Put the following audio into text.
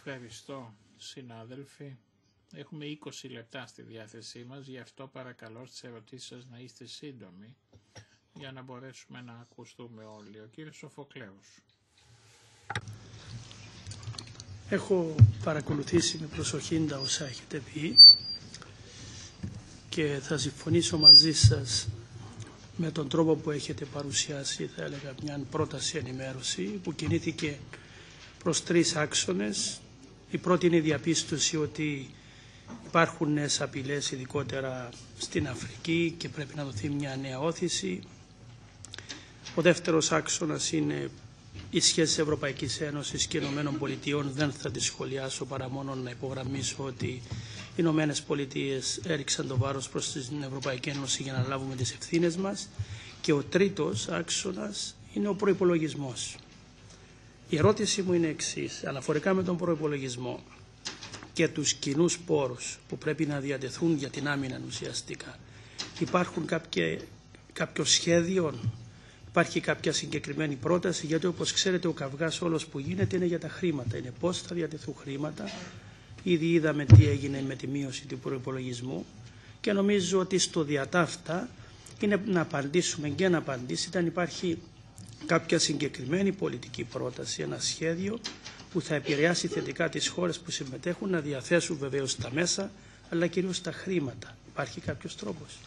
Ευχαριστώ, συνάδελφοι. Έχουμε 20 λεπτά στη διάθεσή μας, γι' αυτό παρακαλώ στις ερωτήσεις σας να είστε σύντομοι για να μπορέσουμε να ακουστούμε όλοι. Ο κύριος Σοφοκλέους. Έχω παρακολουθήσει με προσοχή τα όσα έχετε πει και θα συμφωνήσω μαζί σας με τον τρόπο που έχετε παρουσιάσει, θα έλεγα, μια πρόταση ενημέρωση που κινήθηκε προς 3 άξονες. Η πρώτη είναι η διαπίστωση ότι υπάρχουν νέες απειλές, ειδικότερα στην Αφρική, και πρέπει να δοθεί μια νέα όθηση. Ο δεύτερος άξονας είναι οι σχέσεις Ευρωπαϊκής Ένωσης και Ηνωμένων Πολιτειών. Δεν θα τις σχολιάσω παρά μόνο να υπογραμμίσω ότι οι Ηνωμένες Πολιτείες έριξαν το βάρος προς την Ευρωπαϊκή Ένωση για να λάβουμε τις ευθύνες μας. Και ο τρίτος άξονας είναι ο προϋπολογισμός. Η ερώτηση μου είναι εξής, αναφορικά με τον προϋπολογισμό και τους κοινούς πόρους που πρέπει να διατεθούν για την άμυνα ουσιαστικά. Υπάρχουν κάποιο σχέδιο, υπάρχει κάποια συγκεκριμένη πρόταση, γιατί όπως ξέρετε ο καυγάς όλος που γίνεται είναι για τα χρήματα, είναι πώς θα διατεθούν χρήματα. Ήδη είδαμε τι έγινε με τη μείωση του προϋπολογισμού και νομίζω ότι στο διατάφτα είναι να απαντήσουμε και να απαντήσει αν υπάρχει κάποια συγκεκριμένη πολιτική πρόταση, ένα σχέδιο που θα επηρεάσει θετικά τις χώρες που συμμετέχουν να διαθέσουν βεβαίως τα μέσα, αλλά κυρίως τα χρήματα. Υπάρχει κάποιος τρόπος?